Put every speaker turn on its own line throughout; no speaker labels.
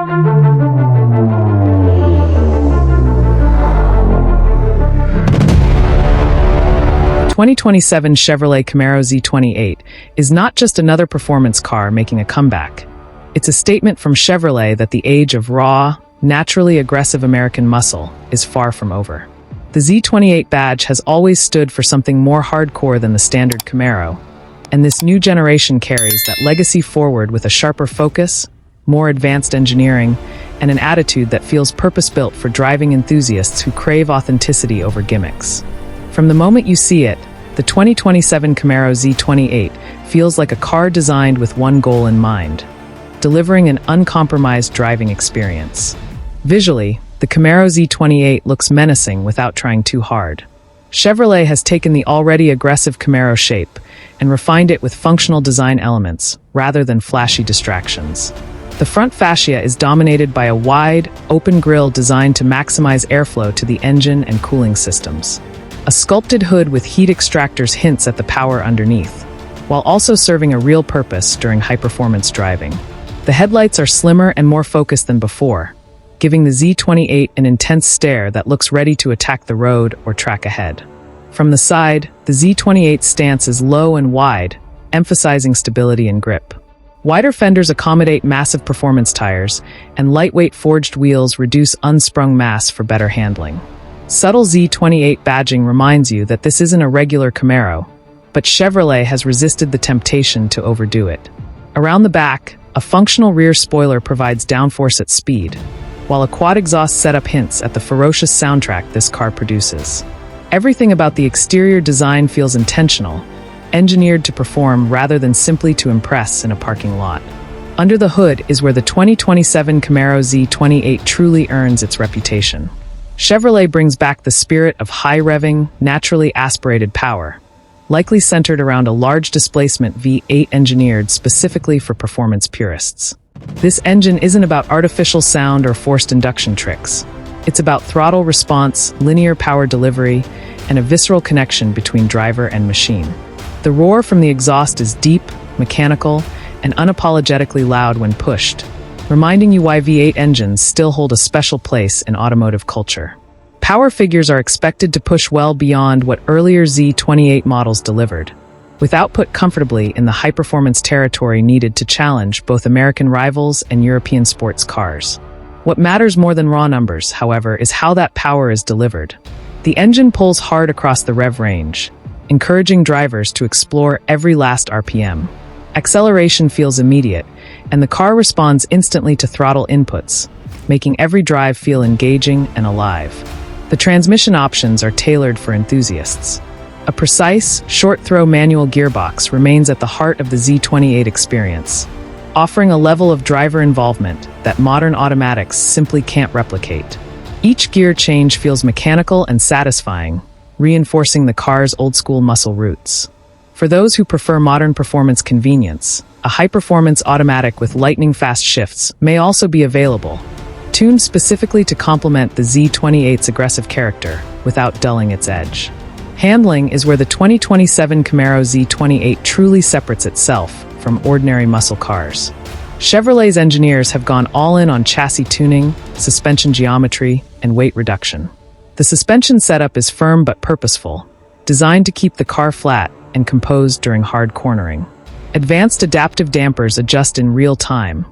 ...2027 Chevrolet Camaro Z28 is not just another performance car making a comeback. It's a statement from Chevrolet that the age of raw, naturally aggressive American muscle is far from over. The Z28 badge has always stood for something more hardcore than the standard Camaro, and this new generation carries that legacy forward with a sharper focus, more advanced engineering, and an attitude that feels purpose-built for driving enthusiasts who crave authenticity over gimmicks. From the moment you see it, the 2027 Camaro Z28 feels like a car designed with one goal in mind: delivering an uncompromised driving experience. Visually, the Camaro Z28 looks menacing without trying too hard. Chevrolet has taken the already aggressive Camaro shape and refined it with functional design elements rather than flashy distractions. The front fascia is dominated by a wide, open grille designed to maximize airflow to the engine and cooling systems. A sculpted hood with heat extractors hints at the power underneath, while also serving a real purpose during high-performance driving. The headlights are slimmer and more focused than before, giving the Z28 an intense stare that looks ready to attack the road or track ahead. From the side, the Z28's stance is low and wide, emphasizing stability and grip. Wider fenders accommodate massive performance tires, and lightweight forged wheels reduce unsprung mass for better handling. Subtle Z28 badging reminds you that this isn't a regular Camaro, but Chevrolet has resisted the temptation to overdo it. Around the back, a functional rear spoiler provides downforce at speed, while a quad exhaust setup hints at the ferocious soundtrack this car produces. Everything about the exterior design feels intentional, engineered to perform rather than simply to impress in a parking lot. Under the hood is where the 2027 Camaro Z28 truly earns its reputation. Chevrolet brings back the spirit of high-revving, naturally aspirated power, likely centered around a large displacement V8 engineered specifically for performance purists. This engine isn't about artificial sound or forced induction tricks. It's about throttle response, linear power delivery, and a visceral connection between driver and machine. The roar from the exhaust is deep, mechanical, and unapologetically loud when pushed, reminding you why V8 engines still hold a special place in automotive culture. Power figures are expected to push well beyond what earlier Z28 models delivered, with output comfortably in the high-performance territory needed to challenge both American rivals and European sports cars. What matters more than raw numbers, however, is how that power is delivered. The engine pulls hard across the rev range, encouraging drivers to explore every last RPM. Acceleration feels immediate, and the car responds instantly to throttle inputs, making every drive feel engaging and alive. The transmission options are tailored for enthusiasts. A precise, short-throw manual gearbox remains at the heart of the Z28 experience, offering a level of driver involvement that modern automatics simply can't replicate. Each gear change feels mechanical and satisfying, reinforcing the car's old-school muscle roots. For those who prefer modern performance convenience, a high-performance automatic with lightning-fast shifts may also be available, tuned specifically to complement the Z28's aggressive character without dulling its edge. Handling is where the 2027 Camaro Z28 truly separates itself from ordinary muscle cars. Chevrolet's engineers have gone all in on chassis tuning, suspension geometry, and weight reduction. The suspension setup is firm but purposeful, designed to keep the car flat and composed during hard cornering. Advanced adaptive dampers adjust in real time,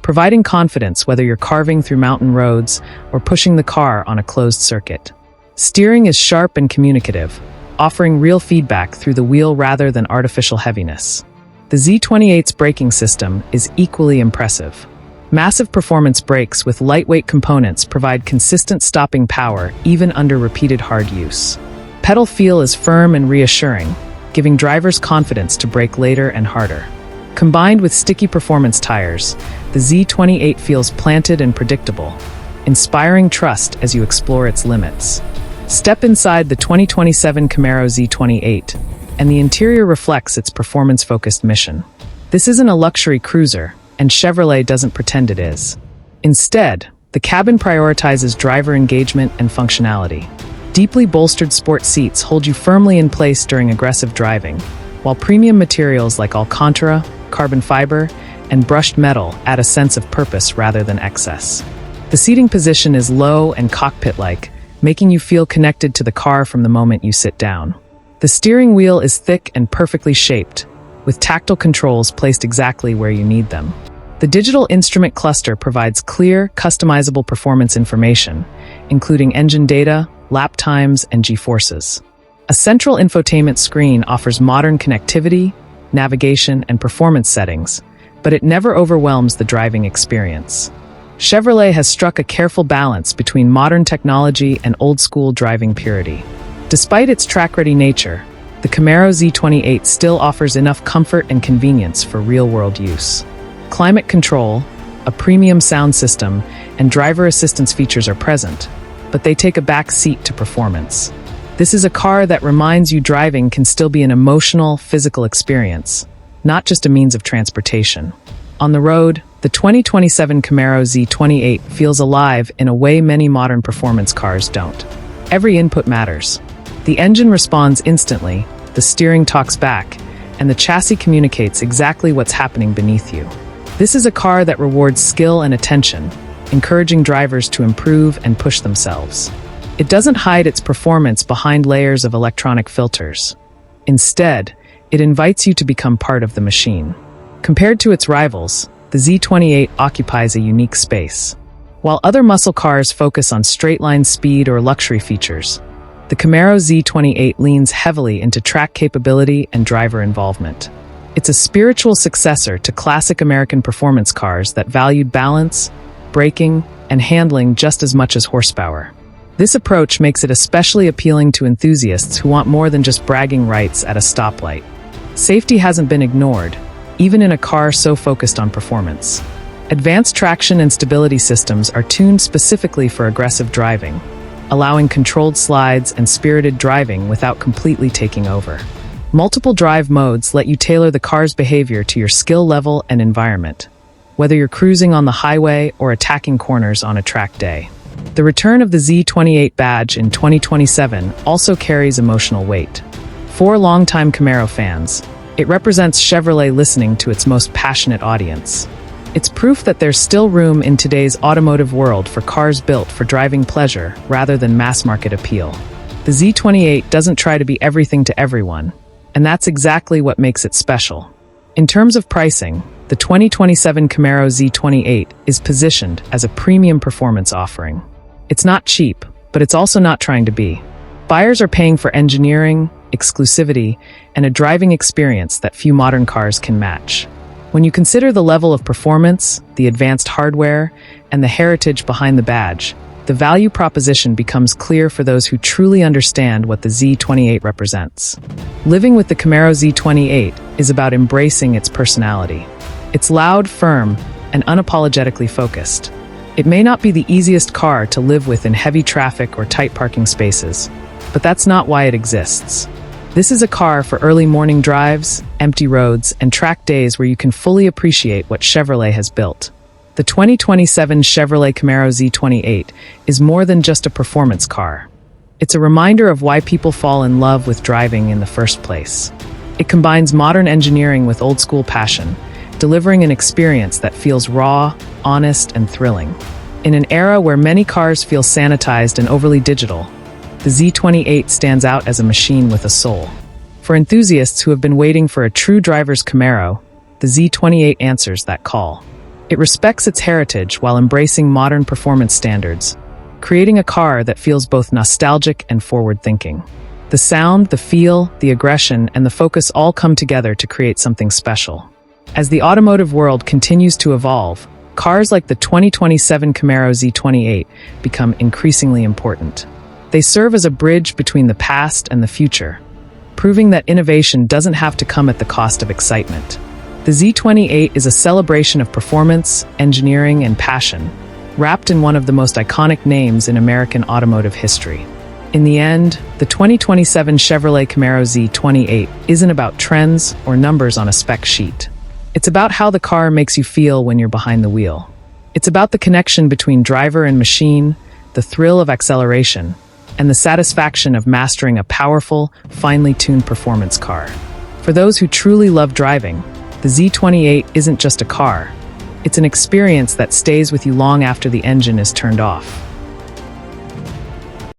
providing confidence whether you're carving through mountain roads or pushing the car on a closed circuit. Steering is sharp and communicative, offering real feedback through the wheel rather than artificial heaviness. The Z28's braking system is equally impressive. Massive performance brakes with lightweight components provide consistent stopping power even under repeated hard use. Pedal feel is firm and reassuring, giving drivers confidence to brake later and harder. Combined with sticky performance tires, the Z28 feels planted and predictable, inspiring trust as you explore its limits. Step inside the 2027 Camaro Z28, and the interior reflects its performance-focused mission. This isn't a luxury cruiser, and Chevrolet doesn't pretend it is. Instead, the cabin prioritizes driver engagement and functionality. Deeply bolstered sport seats hold you firmly in place during aggressive driving, while premium materials like Alcantara, carbon fiber, and brushed metal add a sense of purpose rather than excess. The seating position is low and cockpit-like, making you feel connected to the car from the moment you sit down. The steering wheel is thick and perfectly shaped, with tactile controls placed exactly where you need them. The digital instrument cluster provides clear, customizable performance information, including engine data, lap times, and G-forces. A central infotainment screen offers modern connectivity, navigation, and performance settings, but it never overwhelms the driving experience. Chevrolet has struck a careful balance between modern technology and old-school driving purity. Despite its track-ready nature, the Camaro Z28 still offers enough comfort and convenience for real-world use. Climate control, a premium sound system, and driver assistance features are present, but they take a back seat to performance. This is a car that reminds you driving can still be an emotional, physical experience, not just a means of transportation. On the road, the 2027 Camaro Z28 feels alive in a way many modern performance cars don't. Every input matters. The engine responds instantly, the steering talks back, and the chassis communicates exactly what's happening beneath you. This is a car that rewards skill and attention, encouraging drivers to improve and push themselves. It doesn't hide its performance behind layers of electronic filters. Instead, it invites you to become part of the machine. Compared to its rivals, the Z28 occupies a unique space. While other muscle cars focus on straight-line speed or luxury features, the Camaro Z28 leans heavily into track capability and driver involvement. It's a spiritual successor to classic American performance cars that valued balance, braking, and handling just as much as horsepower. This approach makes it especially appealing to enthusiasts who want more than just bragging rights at a stoplight. Safety hasn't been ignored, even in a car so focused on performance. Advanced traction and stability systems are tuned specifically for aggressive driving, allowing controlled slides and spirited driving without completely taking over. Multiple drive modes let you tailor the car's behavior to your skill level and environment, whether you're cruising on the highway or attacking corners on a track day. The return of the Z28 badge in 2027 also carries emotional weight. For longtime Camaro fans, it represents Chevrolet listening to its most passionate audience. It's proof that there's still room in today's automotive world for cars built for driving pleasure rather than mass-market appeal. The Z28 doesn't try to be everything to everyone, and that's exactly what makes it special. In terms of pricing, the 2027 Camaro Z28 is positioned as a premium performance offering. It's not cheap, but it's also not trying to be. Buyers are paying for engineering, exclusivity, and a driving experience that few modern cars can match. When you consider the level of performance, the advanced hardware, and the heritage behind the badge, the value proposition becomes clear for those who truly understand what the Z28 represents. Living with the Camaro Z28 is about embracing its personality. It's loud, firm, and unapologetically focused. It may not be the easiest car to live with in heavy traffic or tight parking spaces, but that's not why it exists. This is a car for early morning drives, empty roads, and track days where you can fully appreciate what Chevrolet has built. The 2027 Chevrolet Camaro Z28 is more than just a performance car. It's a reminder of why people fall in love with driving in the first place. It combines modern engineering with old-school passion, delivering an experience that feels raw, honest, and thrilling. In an era where many cars feel sanitized and overly digital, the Z28 stands out as a machine with a soul. For enthusiasts who have been waiting for a true driver's Camaro, the Z28 answers that call. It respects its heritage while embracing modern performance standards, creating a car that feels both nostalgic and forward-thinking. The sound, the feel, the aggression, and the focus all come together to create something special. As the automotive world continues to evolve, cars like the 2027 Camaro Z28 become increasingly important. They serve as a bridge between the past and the future, proving that innovation doesn't have to come at the cost of excitement. The Z28 is a celebration of performance, engineering, and passion, wrapped in one of the most iconic names in American automotive history. In the end, the 2027 Chevrolet Camaro Z28 isn't about trends or numbers on a spec sheet. It's about how the car makes you feel when you're behind the wheel. It's about the connection between driver and machine, the thrill of acceleration, and the satisfaction of mastering a powerful, finely tuned performance car. For those who truly love driving, The Z28 isn't just a car. It's an experience that stays with you long after the engine is turned off.